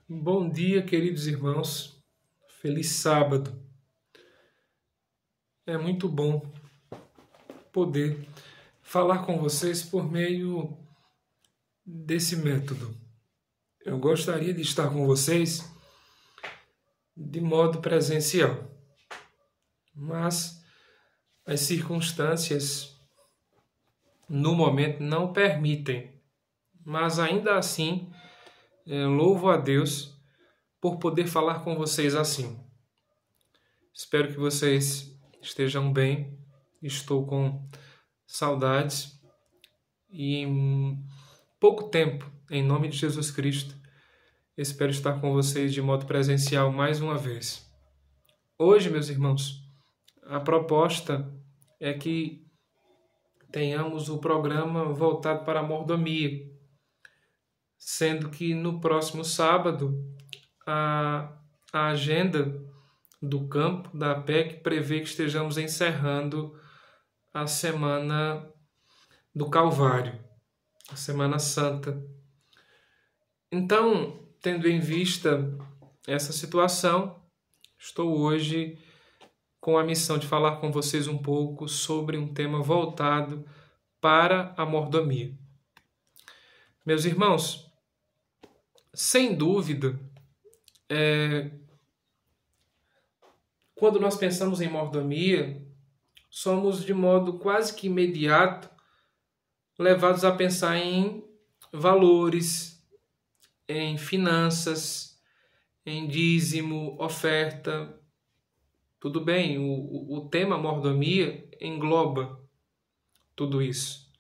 Bom dia, queridos irmãos. Feliz sábado. É muito bom poder falar com vocês por meio desse método. Eu gostaria de estar com vocês de modo presencial, mas as circunstâncias no momento não permitem. Mas ainda assim, louvo a Deus por poder falar com vocês assim. Espero que vocês estejam bem. Estou com saudades e em pouco tempo, em nome de Jesus Cristo, espero estar com vocês de modo presencial mais uma vez. Hoje, meus irmãos, a proposta é que tenhamos o programa voltado para a mordomia, sendo que no próximo sábado a agenda do campo da APEC prevê que estejamos encerrando a semana do Calvário, a Semana Santa. Então, tendo em vista essa situação, estou hoje com a missão de falar com vocês um pouco sobre um tema voltado para a mordomia. Meus irmãos, sem dúvida, quando nós pensamos em mordomia, somos de modo quase que imediato levados a pensar em valores, em finanças, em dízimo, oferta. Tudo bem, o tema mordomia engloba tudo isso.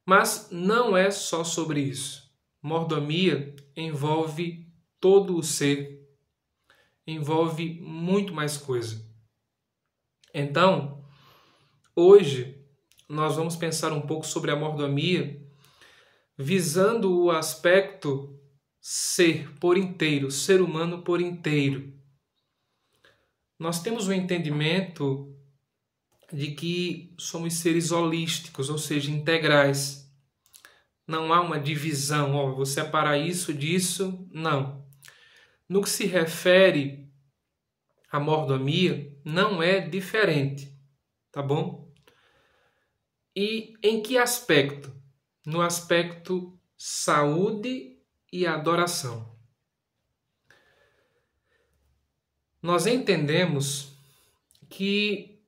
Mas não é só sobre isso. Mordomia envolve todo o ser, envolve muito mais coisa. Então, hoje nós vamos pensar um pouco sobre a mordomia, visando o aspecto ser por inteiro, ser humano por inteiro. Nós temos o entendimento de que somos seres holísticos, ou seja, integrais. Não há uma divisão, vou separar isso disso, não. No que se refere à mordomia, não é diferente, tá bom? E em que aspecto? No aspecto saúde e adoração. Nós entendemos que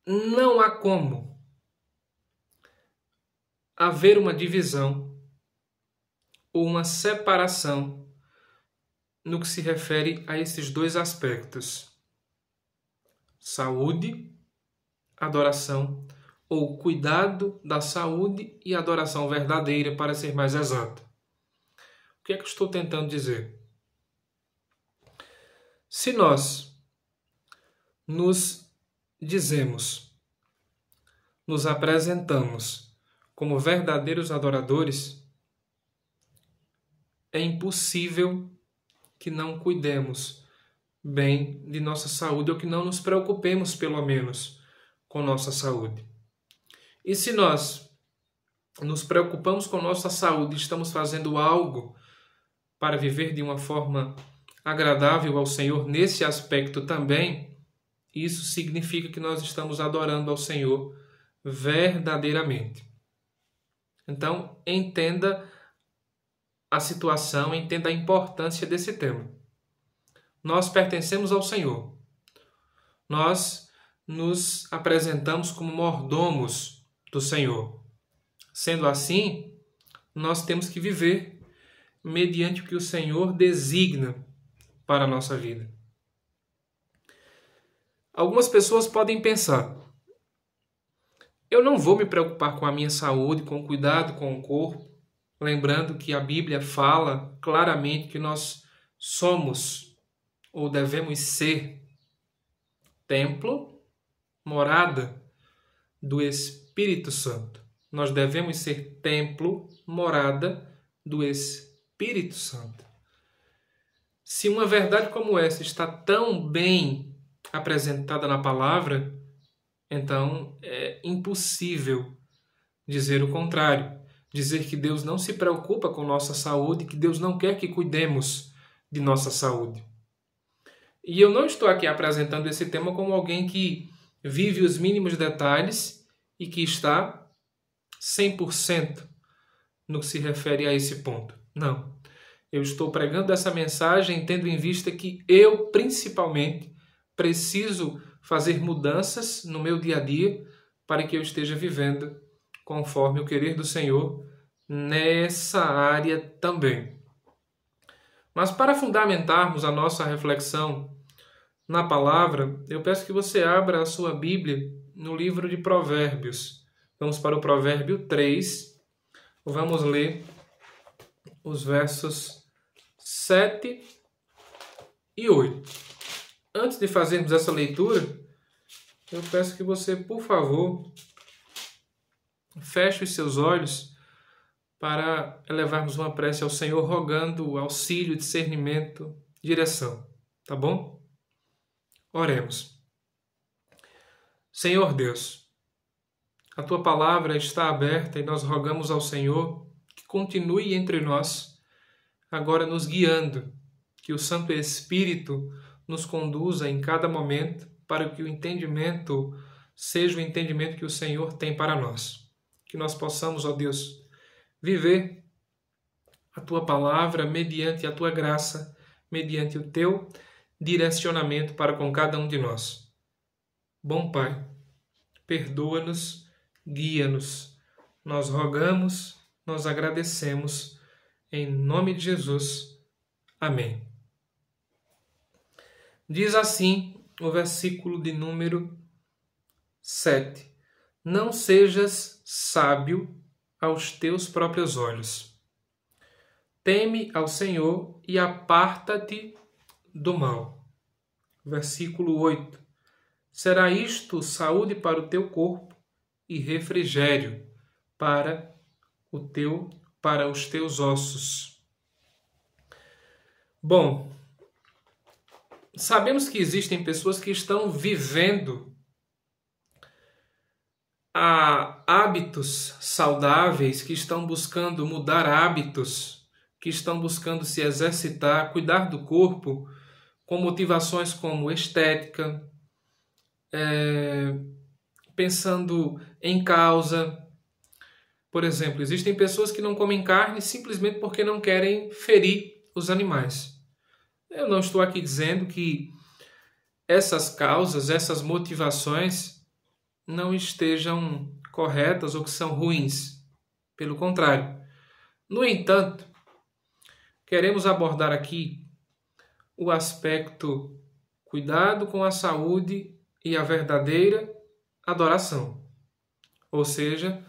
não há como haver uma divisão ou uma separação no que se refere a esses dois aspectos: saúde, adoração, ou cuidado da saúde e adoração verdadeira, para ser mais exato. O que é que eu estou tentando dizer? Se nós nos apresentamos como verdadeiros adoradores, é impossível que não cuidemos bem de nossa saúde, ou que não nos preocupemos, pelo menos, com nossa saúde. E se nós nos preocupamos com nossa saúde, estamos fazendo algo para viver de uma forma agradável ao Senhor nesse aspecto também, isso significa que nós estamos adorando ao Senhor verdadeiramente. Então, entenda a situação, entenda a importância desse tema. Nós pertencemos ao Senhor. Nós nos apresentamos como mordomos do Senhor. Sendo assim, nós temos que viver mediante o que o Senhor designa para a nossa vida. Algumas pessoas podem pensar: eu não vou me preocupar com a minha saúde, com o cuidado com o corpo, lembrando que a Bíblia fala claramente que nós somos ou devemos ser templo, morada do Espírito Santo. Nós devemos ser templo, morada do Espírito Santo. Se uma verdade como essa está tão bem apresentada na palavra, então é impossível dizer o contrário. Dizer que Deus não se preocupa com nossa saúde, que Deus não quer que cuidemos de nossa saúde. E eu não estou aqui apresentando esse tema como alguém que vive os mínimos detalhes e que está 100% no que se refere a esse ponto. Não. Eu estou pregando essa mensagem tendo em vista que eu, principalmente, preciso fazer mudanças no meu dia a dia para que eu esteja vivendo conforme o querer do Senhor nessa área também. Mas para fundamentarmos a nossa reflexão na palavra, eu peço que você abra a sua Bíblia no livro de Provérbios. Vamos para o Provérbio 3. Vamos ler os versos 7 e 8. Antes de fazermos essa leitura, eu peço que você, por favor, feche os seus olhos para elevarmos uma prece ao Senhor, rogando auxílio, discernimento, direção. Tá bom? Oremos. Senhor Deus, a Tua palavra está aberta e nós rogamos ao Senhor que continue entre nós, agora nos guiando, que o Santo Espírito nos conduza em cada momento para que o entendimento seja o entendimento que o Senhor tem para nós. Que nós possamos, ó Deus, viver a Tua palavra mediante a Tua graça, mediante o Teu direcionamento para com cada um de nós. Bom Pai, perdoa-nos, guia-nos. Nós rogamos, nós agradecemos, em nome de Jesus. Amém. Diz assim o versículo de número 7. Não sejas sábio aos teus próprios olhos. Teme ao Senhor e aparta-te do mal. Versículo 8. Será isto saúde para o teu corpo e refrigério para os teus ossos. Bom, sabemos que existem pessoas que estão vivendo hábitos saudáveis, que estão buscando mudar hábitos, que estão buscando se exercitar, cuidar do corpo, com motivações como estética, pensando em causa. Por exemplo, existem pessoas que não comem carne simplesmente porque não querem ferir os animais. Eu não estou aqui dizendo que essas causas, essas motivações não estejam corretas ou que são ruins. Pelo contrário. No entanto, queremos abordar aqui o aspecto cuidado com a saúde e a verdadeira adoração. Ou seja,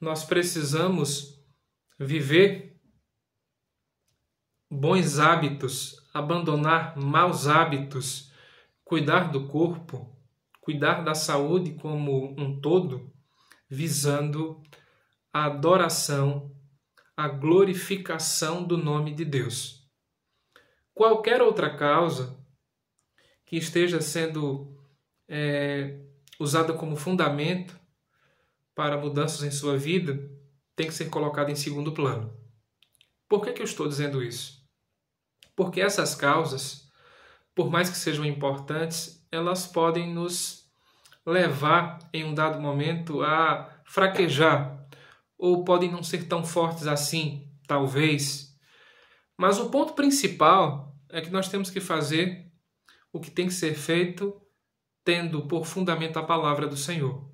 nós precisamos viver bons hábitos, abandonar maus hábitos, cuidar do corpo, cuidar da saúde como um todo, visando a adoração, a glorificação do nome de Deus. Qualquer outra causa que esteja sendo usada como fundamento para mudanças em sua vida tem que ser colocada em segundo plano. Por que eu estou dizendo isso? Porque essas causas, por mais que sejam importantes, elas podem nos levar em um dado momento a fraquejar, ou podem não ser tão fortes assim, talvez. Mas o ponto principal é que nós temos que fazer o que tem que ser feito tendo por fundamento a palavra do Senhor,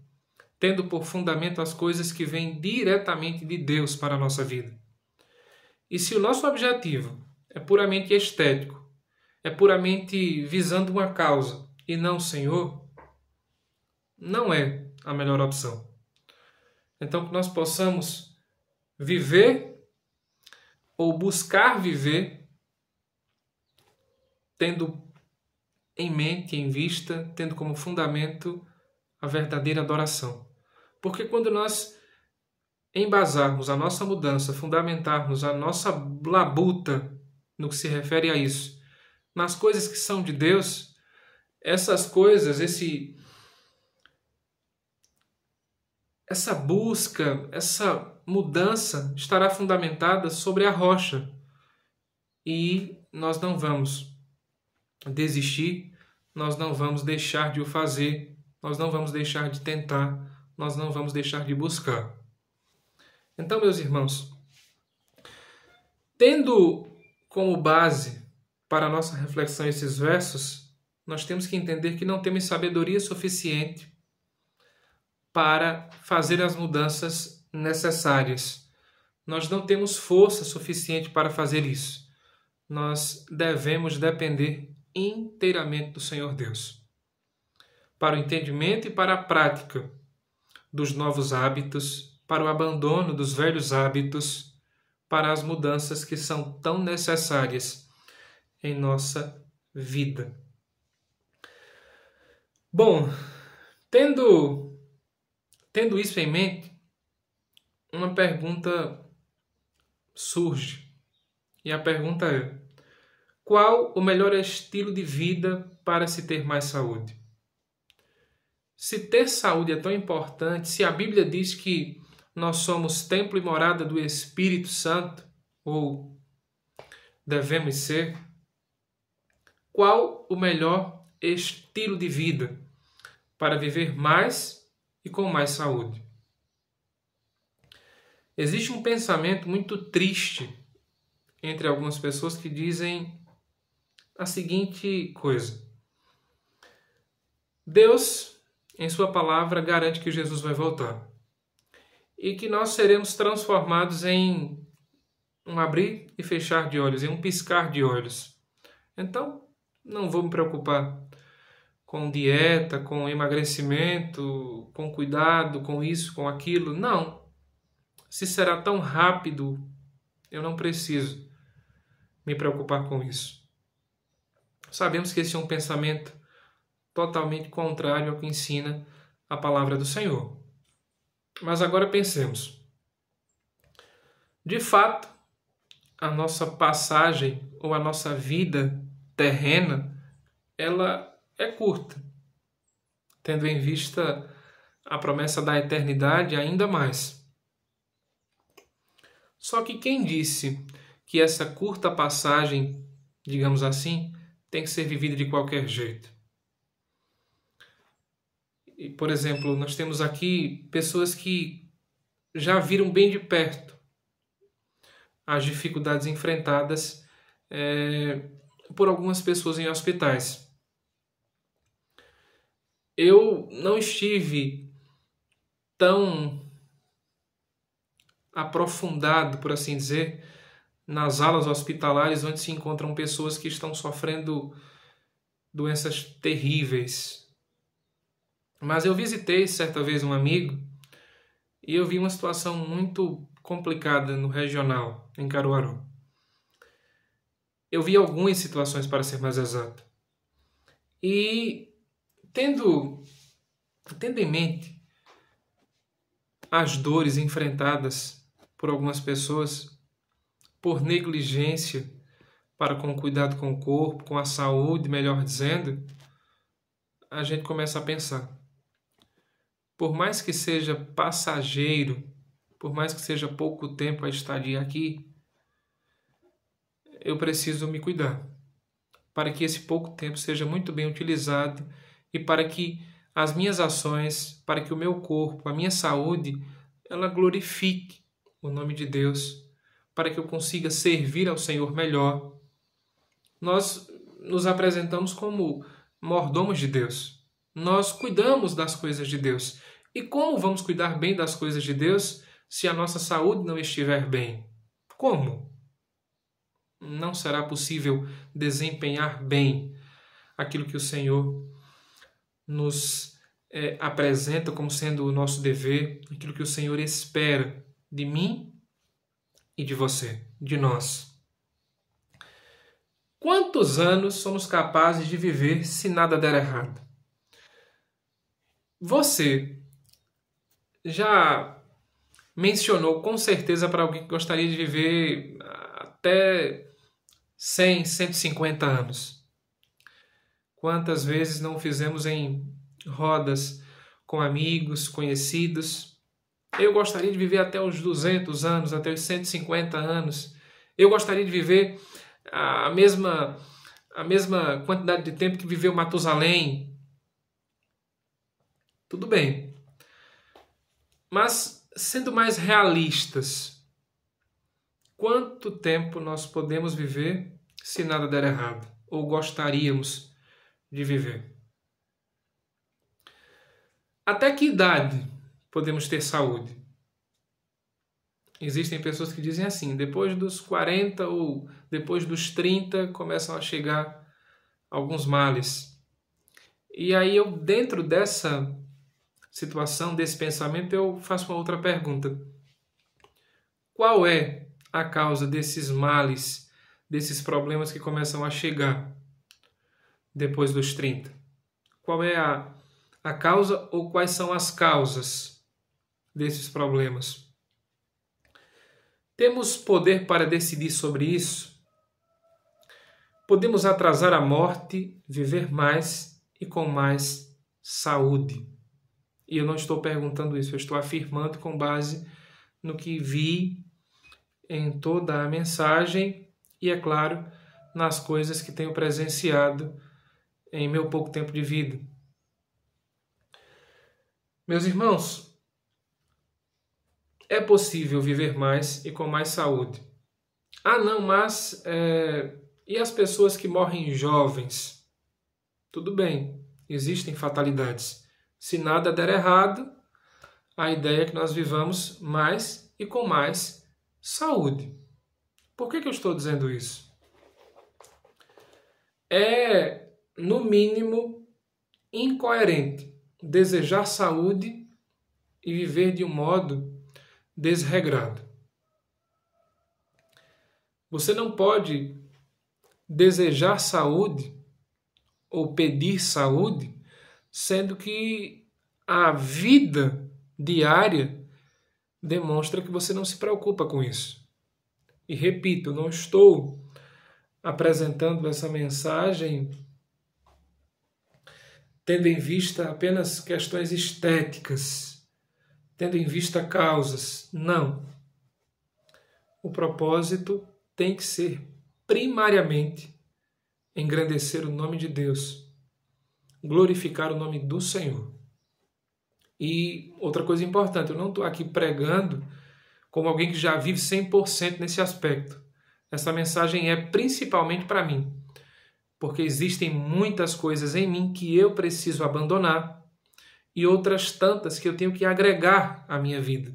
tendo por fundamento as coisas que vêm diretamente de Deus para a nossa vida. E se o nosso objetivo é puramente estético, é puramente visando uma causa e não o Senhor, não é a melhor opção. Então, que nós possamos viver ou buscar viver tendo em mente, em vista, tendo como fundamento a verdadeira adoração. Porque quando nós embasarmos a nossa mudança, fundamentarmos a nossa labuta no que se refere a isso, nas coisas que são de Deus, essas coisas, essa busca, essa mudança estará fundamentada sobre a rocha e nós não vamos desistir, nós não vamos deixar de o fazer, nós não vamos deixar de tentar, nós não vamos deixar de buscar. Então, meus irmãos, tendo como base para a nossa reflexão esses versos, nós temos que entender que não temos sabedoria suficiente para fazer as mudanças necessárias. Nós não temos força suficiente para fazer isso. Nós devemos depender inteiramente do Senhor Deus, para o entendimento e para a prática dos novos hábitos, para o abandono dos velhos hábitos, para as mudanças que são tão necessárias em nossa vida. Bom, tendo isso em mente, uma pergunta surge. E a pergunta é: qual o melhor estilo de vida para se ter mais saúde? Se ter saúde é tão importante, se a Bíblia diz que nós somos templo e morada do Espírito Santo, ou devemos ser, qual o melhor estilo de vida para viver mais e com mais saúde? Existe um pensamento muito triste entre algumas pessoas que dizem a seguinte coisa: Deus, em sua palavra, garante que Jesus vai voltar e que nós seremos transformados em um abrir e fechar de olhos, em um piscar de olhos. Então, não vou me preocupar com dieta, com emagrecimento, com cuidado, com isso, com aquilo. Não. Se será tão rápido, eu não preciso me preocupar com isso. Sabemos que esse é um pensamento totalmente contrário ao que ensina a palavra do Senhor. Mas agora pensemos. De fato, a nossa passagem ou a nossa vida terrena, ela é curta, tendo em vista a promessa da eternidade ainda mais. Só que quem disse que essa curta passagem, digamos assim, tem que ser vivida de qualquer jeito? E, por exemplo, nós temos aqui pessoas que já viram bem de perto as dificuldades enfrentadas por algumas pessoas em hospitais. Eu não estive tão aprofundado, por assim dizer, nas alas hospitalares onde se encontram pessoas que estão sofrendo doenças terríveis. Mas eu visitei certa vez um amigo e eu vi uma situação muito complicada no regional, em Caruaru. Eu vi algumas situações, para ser mais exato. E tendo em mente as dores enfrentadas por algumas pessoas por negligência para com o cuidado com o corpo, com a saúde, melhor dizendo, a gente começa a pensar. Por mais que seja passageiro, por mais que seja pouco tempo a estadia aqui, eu preciso me cuidar, para que esse pouco tempo seja muito bem utilizado e para que as minhas ações, para que o meu corpo, a minha saúde, ela glorifique o nome de Deus, para que eu consiga servir ao Senhor melhor. Nós nos apresentamos como mordomos de Deus. Nós cuidamos das coisas de Deus. E como vamos cuidar bem das coisas de Deus se a nossa saúde não estiver bem? Como? Não será possível desempenhar bem aquilo que o Senhor nos apresenta como sendo o nosso dever, aquilo que o Senhor espera de mim e de você, de nós. Quantos anos somos capazes de viver se nada der errado? Você já mencionou com certeza para alguém que gostaria de viver até 100, 150 anos. Quantas vezes não fizemos em rodas com amigos, conhecidos? Eu gostaria de viver até os 200 anos, até os 150 anos. Eu gostaria de viver a mesma, a mesma quantidade de tempo que viveu Matusalém. Tudo bem. Mas, sendo mais realistas, quanto tempo nós podemos viver se nada der errado? Ou gostaríamos de viver? Até que idade podemos ter saúde? Existem pessoas que dizem assim, depois dos 40 ou depois dos 30 começam a chegar alguns males. E aí eu, dentro dessa situação, desse pensamento, eu faço uma outra pergunta. Qual é a causa desses males, desses problemas que começam a chegar depois dos 30? Qual é a causa ou quais são as causas desses problemas? Temos poder para decidir sobre isso? Podemos atrasar a morte, viver mais e com mais saúde. E eu não estou perguntando isso, eu estou afirmando com base no que vi em toda a mensagem e, é claro, nas coisas que tenho presenciado em meu pouco tempo de vida. Meus irmãos, é possível viver mais e com mais saúde. Ah, não, mas e as pessoas que morrem jovens? Tudo bem, existem fatalidades. Se nada der errado, a ideia é que nós vivamos mais e com mais saúde. Por que eu estou dizendo isso? É, no mínimo, incoerente desejar saúde e viver de um modo desregrado. Você não pode desejar saúde ou pedir saúde, sendo que a vida diária demonstra que você não se preocupa com isso. E repito, não estou apresentando essa mensagem tendo em vista apenas questões estéticas, tendo em vista causas. Não. O propósito tem que ser primariamente engrandecer o nome de Deus, glorificar o nome do Senhor. E outra coisa importante, eu não estou aqui pregando como alguém que já vive 100% nesse aspecto. Essa mensagem é principalmente para mim, porque existem muitas coisas em mim que eu preciso abandonar e outras tantas que eu tenho que agregar à minha vida,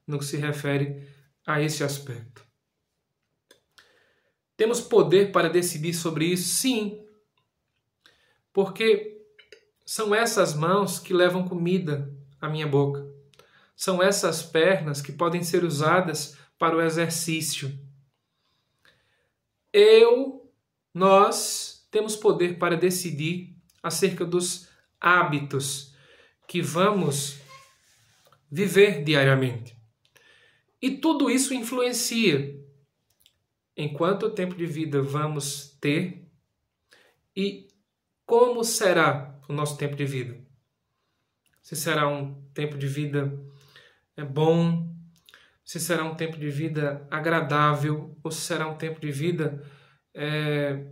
no que se refere a esse aspecto. Temos poder para decidir sobre isso? Sim, porque são essas mãos que levam comida à minha boca. São essas pernas que podem ser usadas para o exercício. Nós temos poder para decidir acerca dos hábitos que vamos viver diariamente. E tudo isso influencia em quanto tempo de vida vamos ter e como será o nosso tempo de vida. Se será um tempo de vida bom, se será um tempo de vida agradável, ou se será um tempo de vida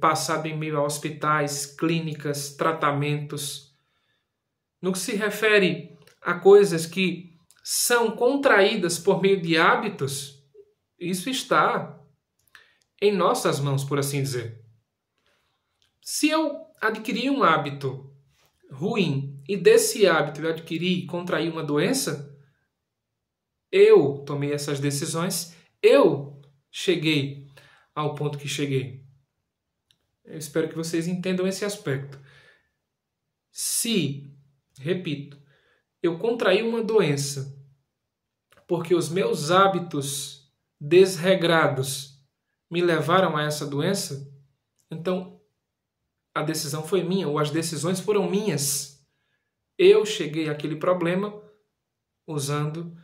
passado em meio a hospitais, clínicas, tratamentos. No que se refere a coisas que são contraídas por meio de hábitos, isso está em nossas mãos, por assim dizer. Se eu adquirir um hábito ruim e desse hábito eu adquiri e contrair uma doença, eu tomei essas decisões, eu cheguei ao ponto que cheguei. Eu espero que vocês entendam esse aspecto. Se, repito, eu contraí uma doença porque os meus hábitos desregrados me levaram a essa doença, então a decisão foi minha, ou as decisões foram minhas. Eu cheguei àquele problema usando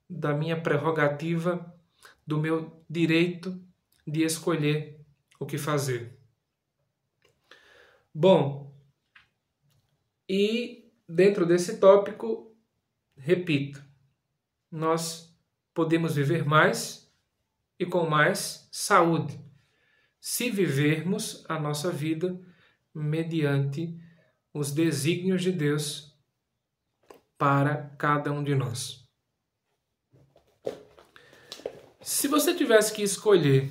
da minha prerrogativa, do meu direito de escolher o que fazer. Bom, e dentro desse tópico, repito, nós podemos viver mais e com mais saúde. se vivermos a nossa vida mediante os desígnios de Deus para cada um de nós. Se você tivesse que escolher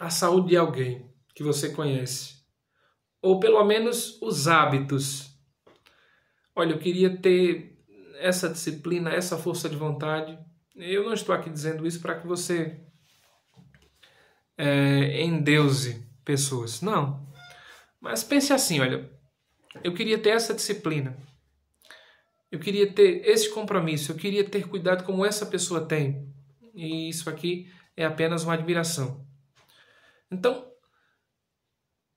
a saúde de alguém que você conhece, ou pelo menos os hábitos, olha, eu queria ter essa disciplina, essa força de vontade. Eu não estou aqui dizendo isso para que você endeuse pessoas, não. Mas pense assim, olha, eu queria ter essa disciplina, eu queria ter esse compromisso, eu queria ter cuidado como essa pessoa tem. E isso aqui é apenas uma admiração. Então,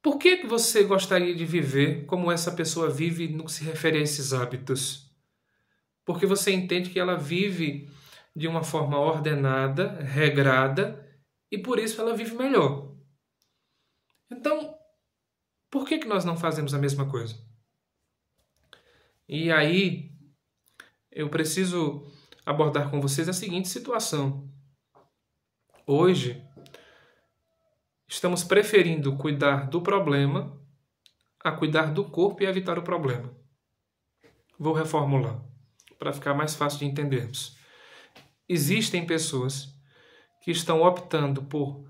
por que você gostaria de viver como essa pessoa vive no que se refere a esses hábitos? Porque você entende que ela vive de uma forma ordenada, regrada, e por isso ela vive melhor. Então, por que nós não fazemos a mesma coisa? E aí, eu preciso abordar com vocês a seguinte situação. Hoje, estamos preferindo cuidar do problema a cuidar do corpo e evitar o problema. Vou reformular, para ficar mais fácil de entendermos. Existem pessoas que estão optando por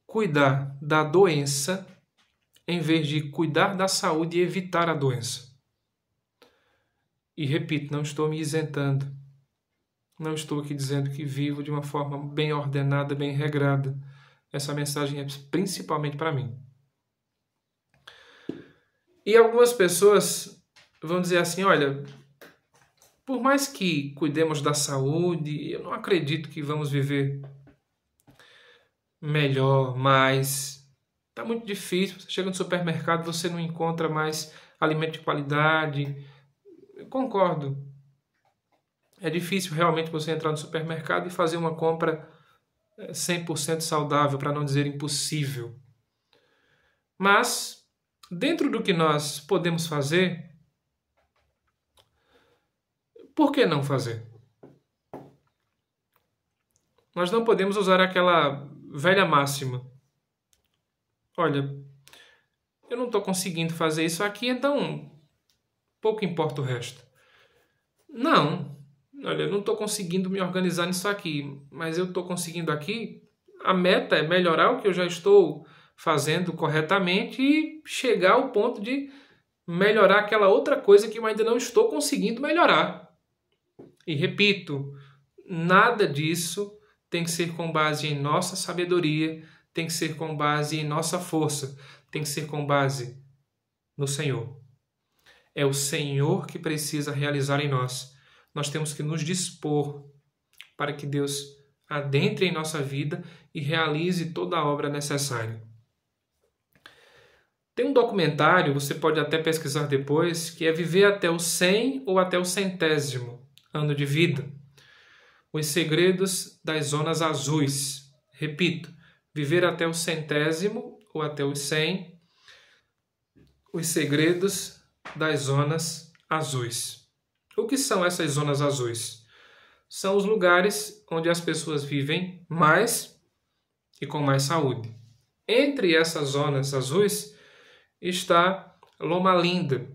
cuidar da doença em vez de cuidar da saúde e evitar a doença. E repito, não estou me isentando. Não estou aqui dizendo que vivo de uma forma bem ordenada, bem regrada. Essa mensagem é principalmente para mim. E algumas pessoas vão dizer assim, olha, por mais que cuidemos da saúde, eu não acredito que vamos viver melhor, mais. Está muito difícil. Você chega no supermercado, você não encontra mais alimento de qualidade. Eu concordo. É difícil realmente você entrar no supermercado e fazer uma compra 100% saudável, para não dizer impossível. Mas, dentro do que nós podemos fazer, por que não fazer? Nós não podemos usar aquela velha máxima. Olha, eu não estou conseguindo fazer isso aqui, então pouco importa o resto. Não. Olha, eu não estou conseguindo me organizar nisso aqui, mas eu estou conseguindo aqui. A meta é melhorar o que eu já estou fazendo corretamente e chegar ao ponto de melhorar aquela outra coisa que eu ainda não estou conseguindo melhorar. E repito, nada disso tem que ser com base em nossa sabedoria, tem que ser com base em nossa força, tem que ser com base no Senhor. É o Senhor que precisa realizar em nós. Nós temos que nos dispor para que Deus adentre em nossa vida e realize toda a obra necessária. Tem um documentário, você pode até pesquisar depois, que é Viver até o 100 ou até o 100º ano de vida. Os segredos das zonas azuis. Repito, viver até o 100º ou até os 100. Os segredos das zonas azuis. O que são essas zonas azuis? São os lugares onde as pessoas vivem mais e com mais saúde. Entre essas zonas azuis está Loma Linda,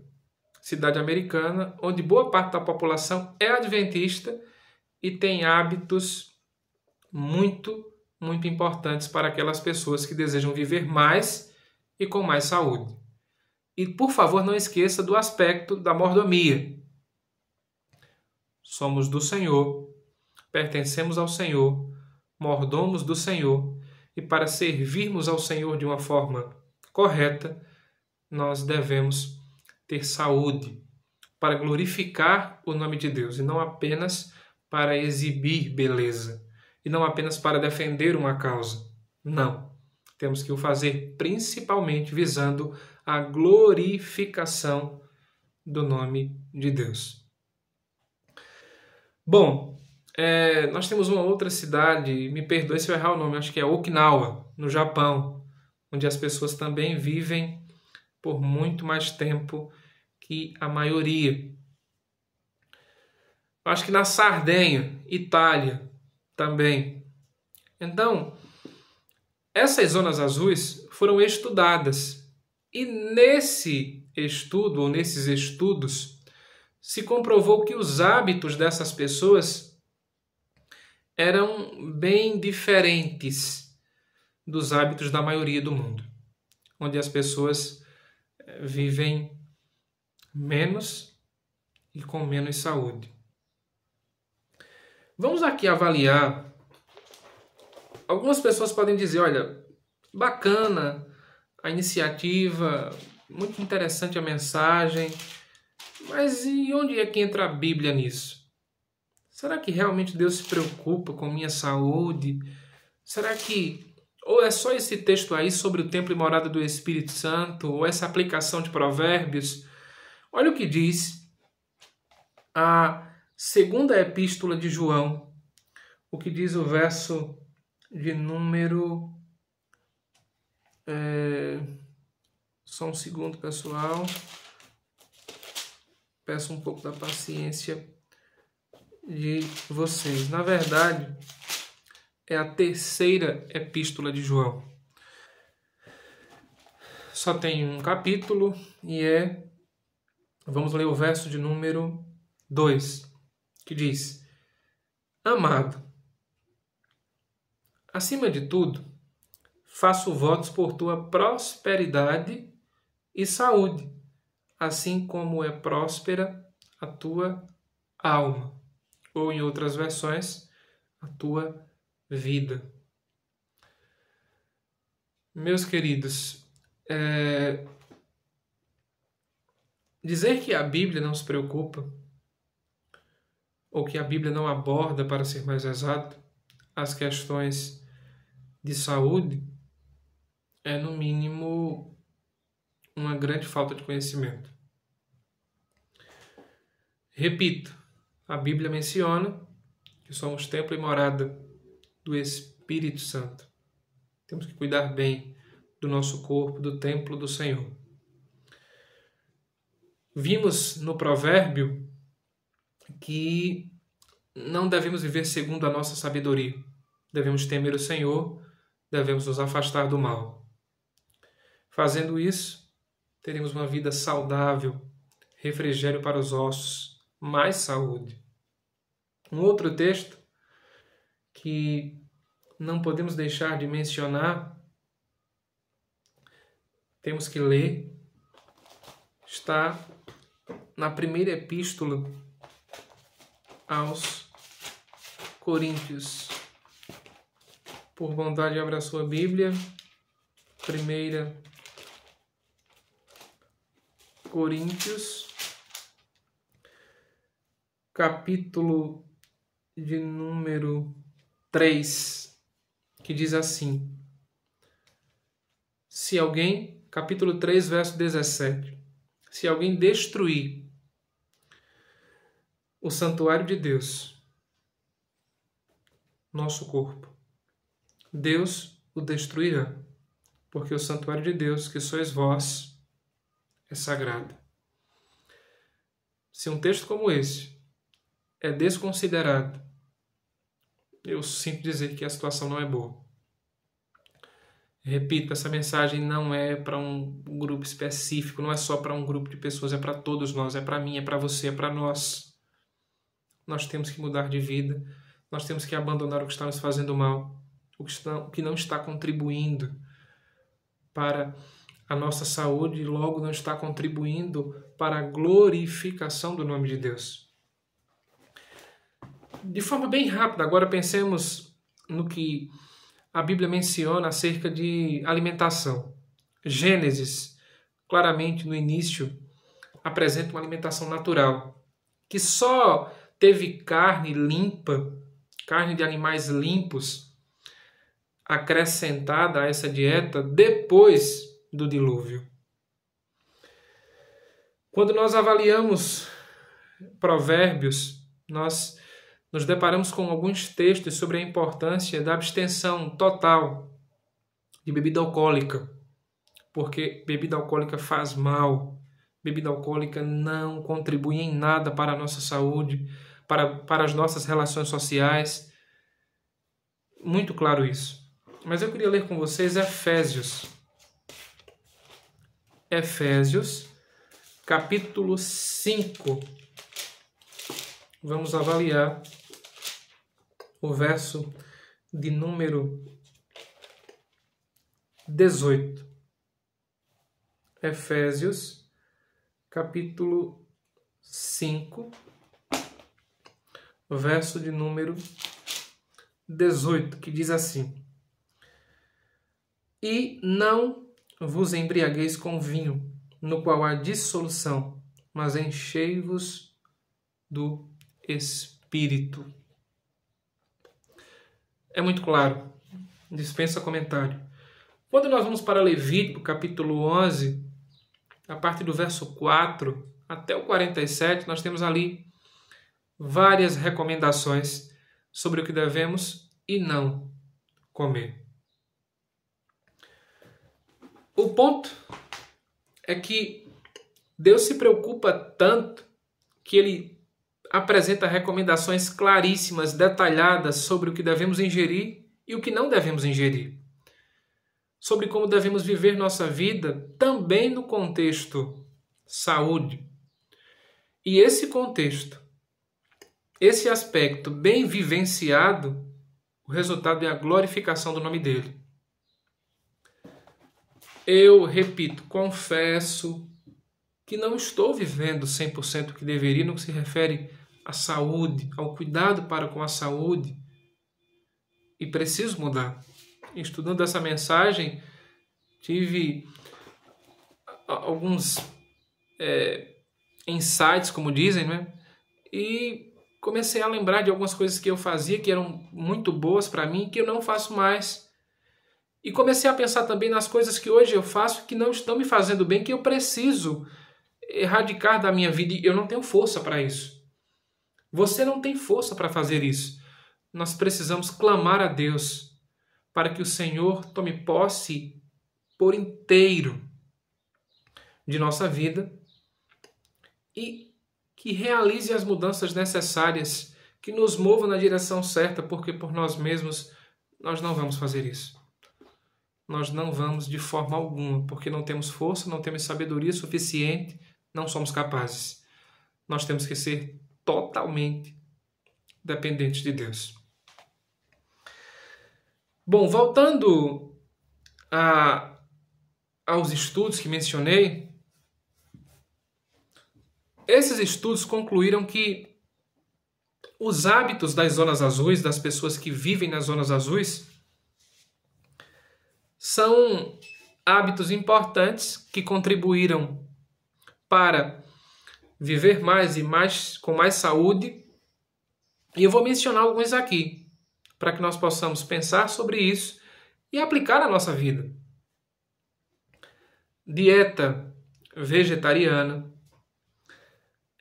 cidade americana, onde boa parte da população é adventista e tem hábitos muito importantes para aquelas pessoas que desejam viver mais e com mais saúde. E, por favor, não esqueça do aspecto da mordomia. Somos do Senhor, pertencemos ao Senhor, mordomos do Senhor, e para servirmos ao Senhor de uma forma correta, nós devemos ter saúde para glorificar o nome de Deus, e não apenas para exibir beleza, e não apenas para defender uma causa. Não. Temos que o fazer principalmente visando a glorificação do nome de Deus. Bom, nós temos uma outra cidade, me perdoe se eu errar o nome, acho que é Okinawa, no Japão, onde as pessoas também vivem por muito mais tempo que a maioria. Acho que na Sardenha, Itália, também. Então, essas zonas azuis foram estudadas e nesse estudo, ou nesses estudos, se comprovou que os hábitos dessas pessoas eram bem diferentes dos hábitos da maioria do mundo, onde as pessoas vivem menos e com menos saúde. Vamos aqui avaliar. Algumas pessoas podem dizer, olha, bacana a iniciativa, muito interessante a mensagem, mas e onde é que entra a Bíblia nisso? Será que realmente Deus se preocupa com minha saúde? Será que ou é só esse texto aí sobre o templo e morada do Espírito Santo, ou essa aplicação de Provérbios? Olha o que diz a segunda epístola de João, o que diz o verso de número... Só um segundo, pessoal. Peço um pouco da paciência de vocês. Na verdade, é a terceira epístola de João. Só tem um capítulo e vamos ler o verso de número 2, que diz: Amado, acima de tudo, faço votos por tua prosperidade e saúde, assim como é próspera a tua alma. Ou, em outras versões, a tua vida. Meus queridos, dizer que a Bíblia não se preocupa, ou que a Bíblia não aborda, para ser mais exato, as questões de saúde, é, no mínimo, uma grande falta de conhecimento. Repito, a Bíblia menciona que somos templo e morada do Espírito Santo. Temos que cuidar bem do nosso corpo, do templo do Senhor. Vimos no provérbio que não devemos viver segundo a nossa sabedoria. Devemos temer o Senhor, devemos nos afastar do mal. Fazendo isso, teremos uma vida saudável, refrigério para os ossos, mais saúde. Um outro texto que não podemos deixar de mencionar, temos que ler, está na primeira epístola aos Coríntios. Por bondade, abra a sua Bíblia. 1 Coríntios, capítulo de número 3, que diz assim: Se alguém, capítulo 3, verso 17, se alguém destruir o santuário de Deus, nosso corpo, Deus o destruirá, porque o santuário de Deus, que sois vós, é sagrado. Se um texto como esse é desconsiderado, eu sinto dizer que a situação não é boa. Repito, essa mensagem não é para um grupo específico, não é só para um grupo de pessoas, é para todos nós, é para mim, é para você, é para nós. Nós temos que mudar de vida, nós temos que abandonar o que está nos fazendo mal, o que não está contribuindo para a nossa saúde e logo não está contribuindo para a glorificação do nome de Deus. De forma bem rápida, agora pensemos no que a Bíblia menciona acerca de alimentação. Gênesis, claramente no início, apresenta uma alimentação natural, que só teve carne limpa, carne de animais limpos, acrescentada a essa dieta depois do dilúvio. Quando nós avaliamos Provérbios, nós nos deparamos com alguns textos sobre a importância da abstenção total de bebida alcoólica, porque bebida alcoólica faz mal, bebida alcoólica não contribui em nada para a nossa saúde, para as nossas relações sociais. muito claro isso. Mas eu queria ler com vocês Efésios. Efésios, capítulo 5. Vamos avaliar o verso de número 18. Efésios, capítulo 5, verso de número 18, que diz assim: E não vos embriagueis com vinho, no qual há dissolução, mas enchei-vos do Espírito. É muito claro, dispensa comentário. Quando nós vamos para Levítico, capítulo 11, a partir do verso 4 até o 47, nós temos ali várias recomendações sobre o que devemos e não comer. O ponto é que Deus se preocupa tanto que Ele apresenta recomendações claríssimas, detalhadas sobre o que devemos ingerir e o que não devemos ingerir. Sobre como devemos viver nossa vida também no contexto saúde. E esse contexto, esse aspecto bem vivenciado, o resultado é a glorificação do nome dele. Eu repito, confesso que não estou vivendo 100% o que deveria no que se refere à saúde, ao cuidado para com a saúde, e preciso mudar. Estudando essa mensagem, tive alguns insights, como dizem, né? E comecei a lembrar de algumas coisas que eu fazia que eram muito boas para mim, que eu não faço mais. E comecei a pensar também nas coisas que hoje eu faço que não estão me fazendo bem, que eu preciso erradicar da minha vida. E eu não tenho força para isso. Você não tem força para fazer isso. Nós precisamos clamar a Deus para que o Senhor tome posse por inteiro de nossa vida e que realize as mudanças necessárias, que nos movam na direção certa, porque por nós mesmos nós não vamos fazer isso. Nós não vamos de forma alguma, porque não temos força, não temos sabedoria suficiente, não somos capazes. Nós temos que ser totalmente dependentes de Deus. Bom, voltando aos estudos que mencionei, esses estudos concluíram que os hábitos das zonas azuis, das pessoas que vivem nas zonas azuis, são hábitos importantes que contribuíram para viver mais e mais com mais saúde. E eu vou mencionar alguns aqui, para que nós possamos pensar sobre isso e aplicar na nossa vida. Dieta vegetariana,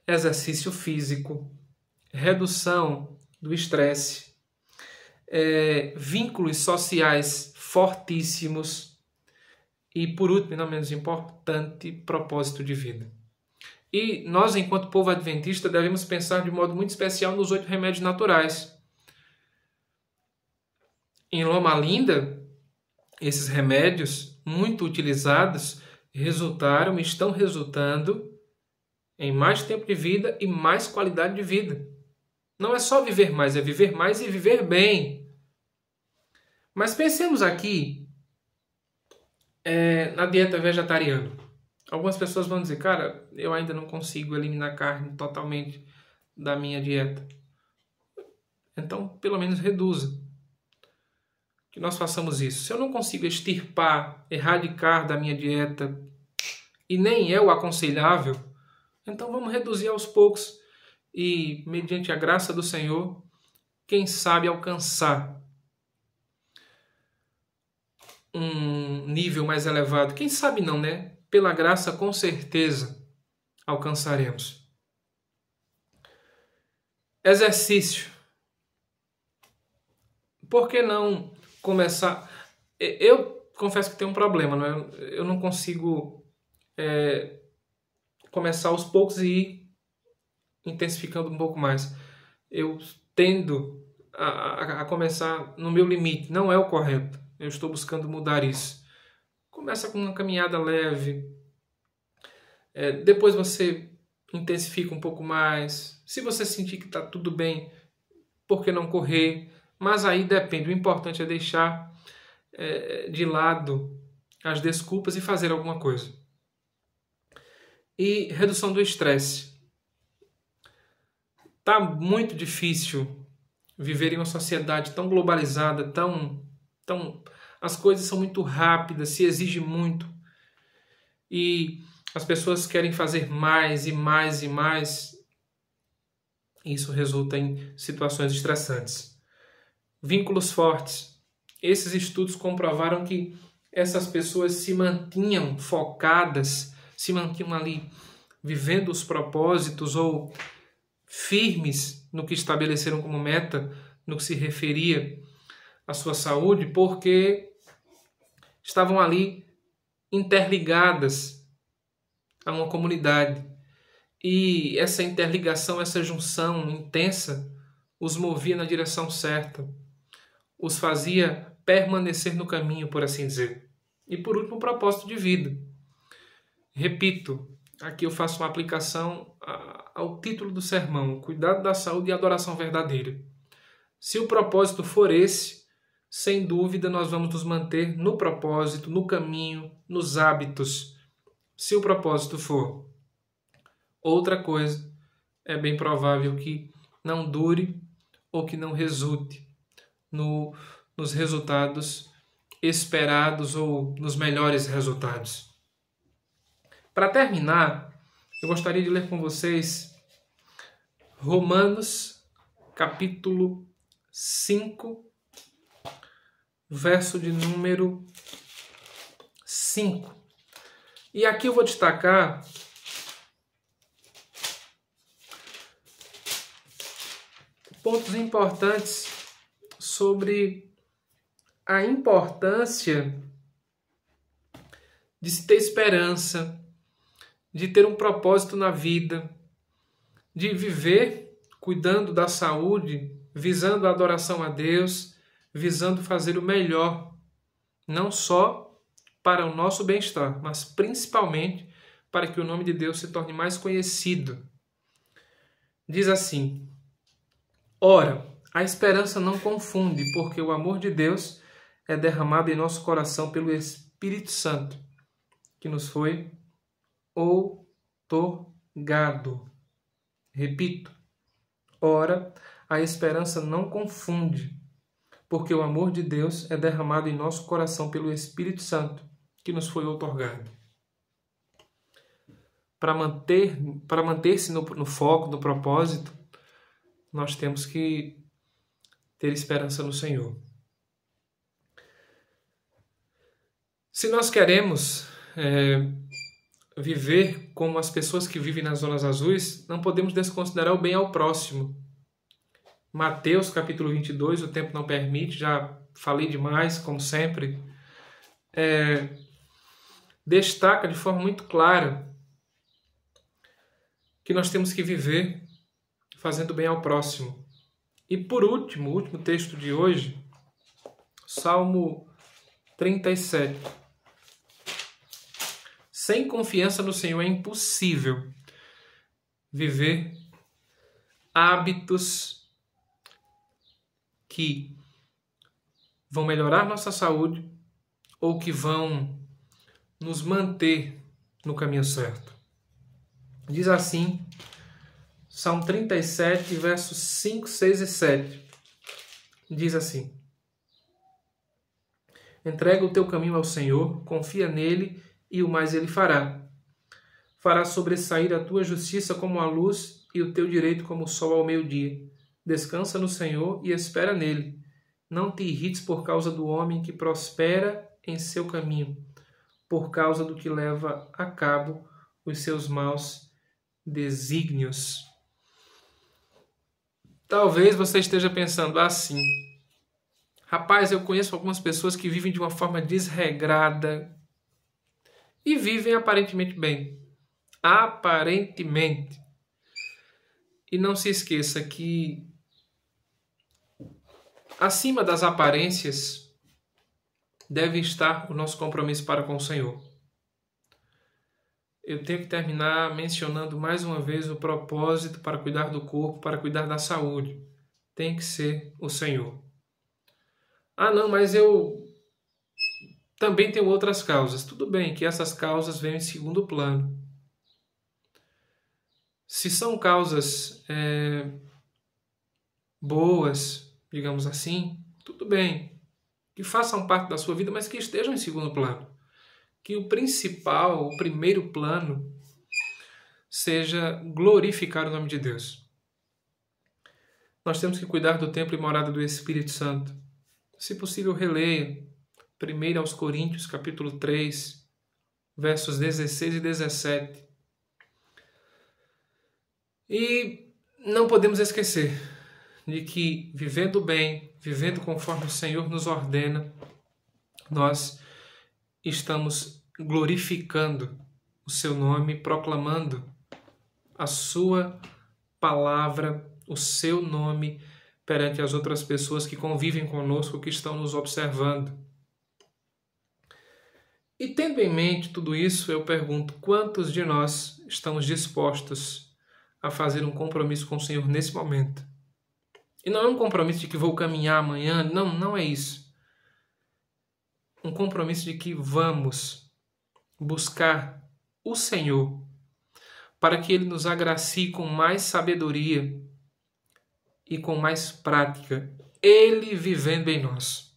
exercício físico, redução do estresse, vínculos sociais fortíssimos e, por último, não menos importante, propósito de vida. E nós, enquanto povo adventista, devemos pensar de modo muito especial nos 8 remédios naturais. Em Loma Linda, esses remédios, muito utilizados, resultaram e estão resultando em mais tempo de vida e mais qualidade de vida. Não é só viver mais, é viver mais e viver bem. Mas pensemos aqui na dieta vegetariana. Algumas pessoas vão dizer, cara, eu ainda não consigo eliminar carne totalmente da minha dieta. Então, pelo menos reduza. Que nós façamos isso. Se eu não consigo extirpar, erradicar da minha dieta, e nem é o aconselhável, então vamos reduzir aos poucos e, mediante a graça do Senhor, quem sabe alcançar um nível mais elevado. Quem sabe não, né? Pela graça, com certeza, alcançaremos. Exercício. Por que não começar? Eu confesso que tenho um problema, não é? Eu não consigo começar aos poucos e ir intensificando um pouco mais. Eu tendo a começar no meu limite. Não é o correto. Eu estou buscando mudar isso. Começa com uma caminhada leve. Depois você intensifica um pouco mais. Se você sentir que está tudo bem, por que não correr? Mas aí depende. O importante é deixar de lado as desculpas e fazer alguma coisa. E redução do estresse. Tá muito difícil viver em uma sociedade tão globalizada, as coisas são muito rápidas, se exige muito. E as pessoas querem fazer mais e mais e mais. Isso resulta em situações estressantes. Vínculos fortes. Esses estudos comprovaram que essas pessoas se mantinham focadas, se mantinham ali vivendo os propósitos ou firmes no que estabeleceram como meta, no que se referia à sua saúde, porque estavam ali interligadas a uma comunidade. E essa interligação, essa junção intensa, os movia na direção certa, os fazia permanecer no caminho, por assim dizer. E por último, o propósito de vida. Repito, aqui eu faço uma aplicação ao título do sermão, cuidado da saúde e adoração verdadeira. Se o propósito for esse, sem dúvida nós vamos nos manter no propósito, no caminho, nos hábitos. Se o propósito for outra coisa, é bem provável que não dure ou que não resulte nos resultados esperados ou nos melhores resultados. Para terminar, eu gostaria de ler com vocês Romanos, capítulo 5, verso de número 5. E aqui eu vou destacar pontos importantes sobre a importância de se ter esperança, de ter um propósito na vida, de viver cuidando da saúde, visando a adoração a Deus, visando fazer o melhor, não só para o nosso bem-estar, mas principalmente para que o nome de Deus se torne mais conhecido. Diz assim: ora, a esperança não confunde, porque o amor de Deus é derramado em nosso coração pelo Espírito Santo, que nos foi outorgado. Repito, ora, a esperança não confunde, porque o amor de Deus é derramado em nosso coração pelo Espírito Santo, que nos foi outorgado. Para manter-se no foco, no propósito, nós temos que ter esperança no Senhor. Se nós queremos viver como as pessoas que vivem nas zonas azuis, não podemos desconsiderar o bem ao próximo. Mateus capítulo 22, o tempo não permite, já falei demais, como sempre, destaca de forma muito clara que nós temos que viver fazendo bem ao próximo. E por último, o último texto de hoje, Salmo 37. Sem confiança no Senhor é impossível viver hábitos que vão melhorar nossa saúde ou que vão nos manter no caminho certo. Diz assim, Salmo 37, versos 5, 6 e 7. Diz assim: entrega o teu caminho ao Senhor, confia nele e o mais ele fará. Fará sobressair a tua justiça como a luz e o teu direito como o sol ao meio-dia. Descansa no Senhor e espera nele. Não te irrites por causa do homem que prospera em seu caminho, por causa do que leva a cabo os seus maus desígnios. Talvez você esteja pensando assim: rapaz, eu conheço algumas pessoas que vivem de uma forma desregrada e vivem aparentemente bem. Aparentemente. E não se esqueça que acima das aparências, deve estar o nosso compromisso para com o Senhor. Eu tenho que terminar mencionando mais uma vez o propósito para cuidar do corpo, para cuidar da saúde. Tem que ser o Senhor. Ah, não, mas eu também tenho outras causas. Tudo bem que essas causas venham em segundo plano. Se são causas boas, digamos assim, tudo bem. Que façam parte da sua vida, mas que estejam em segundo plano. Que o principal, o primeiro plano, seja glorificar o nome de Deus. Nós temos que cuidar do templo e morada do Espírito Santo. Se possível, releia 1 aos Coríntios, capítulo 3, versos 16 e 17. E não podemos esquecer de que, vivendo bem, vivendo conforme o Senhor nos ordena, nós estamos glorificando o seu nome, proclamando a sua palavra, o seu nome perante as outras pessoas que convivem conosco, que estão nos observando. E tendo em mente tudo isso, eu pergunto, quantos de nós estamos dispostos a fazer um compromisso com o Senhor nesse momento? E não é um compromisso de que vou caminhar amanhã, não é isso. Um compromisso de que vamos buscar o Senhor para que Ele nos agracie com mais sabedoria e com mais prática, Ele vivendo em nós.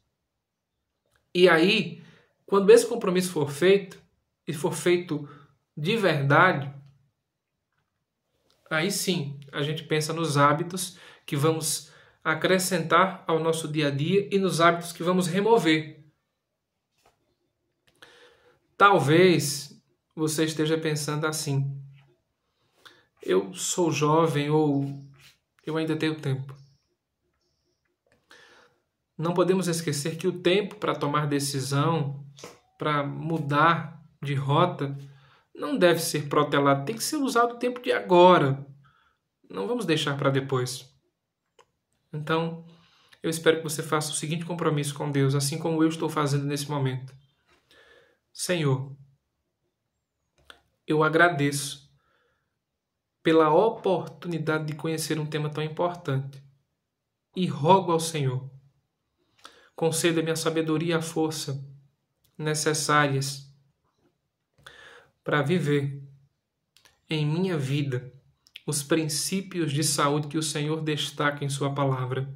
E aí, quando esse compromisso for feito, e for feito de verdade, aí sim a gente pensa nos hábitos que vamos acrescentar ao nosso dia a dia e nos hábitos que vamos remover. Talvez você esteja pensando assim: eu sou jovem ou eu ainda tenho tempo. Não podemos esquecer que o tempo para tomar decisão, para mudar de rota, não deve ser protelado, tem que ser usado o tempo de agora. Não vamos deixar para depois. Então, eu espero que você faça o seguinte compromisso com Deus, assim como eu estou fazendo nesse momento. Senhor, eu agradeço pela oportunidade de conhecer um tema tão importante e rogo ao Senhor, conceda-me a sabedoria e a força necessárias para viver em minha vida os princípios de saúde que o Senhor destaca em sua palavra.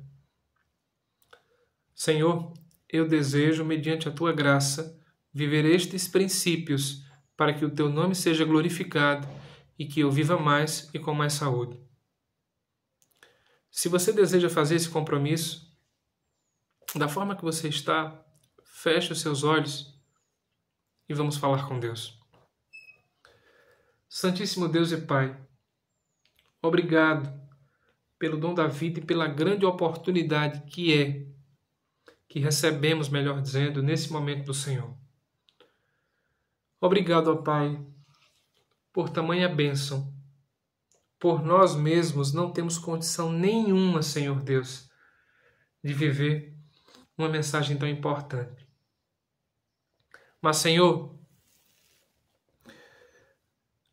Senhor, eu desejo, mediante a tua graça, viver estes princípios para que o teu nome seja glorificado e que eu viva mais e com mais saúde. Se você deseja fazer esse compromisso, da forma que você está, feche os seus olhos e vamos falar com Deus. Santíssimo Deus e Pai, obrigado pelo dom da vida e pela grande oportunidade que recebemos, melhor dizendo, nesse momento do Senhor. Obrigado, ó Pai, por tamanha bênção. Por nós mesmos não temos condição nenhuma, Senhor Deus, de viver uma mensagem tão importante. Mas, Senhor,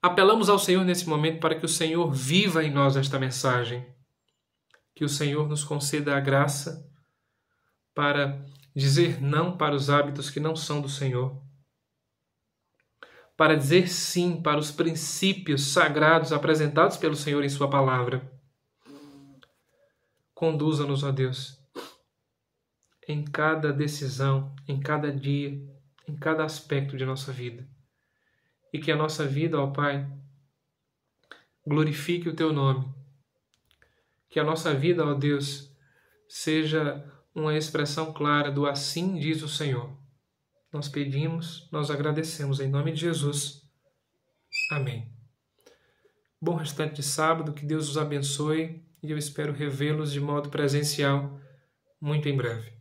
apelamos ao Senhor nesse momento para que o Senhor viva em nós esta mensagem. Que o Senhor nos conceda a graça para dizer não para os hábitos que não são do Senhor. Para dizer sim para os princípios sagrados apresentados pelo Senhor em sua palavra. Conduza-nos, ó Deus, em cada decisão, em cada dia, em cada aspecto de nossa vida. E que a nossa vida, ó Pai, glorifique o Teu nome. Que a nossa vida, ó Deus, seja uma expressão clara do assim diz o Senhor. Nós pedimos, nós agradecemos em nome de Jesus. Amém. Bom restante de sábado, que Deus os abençoe e eu espero revê-los de modo presencial muito em breve.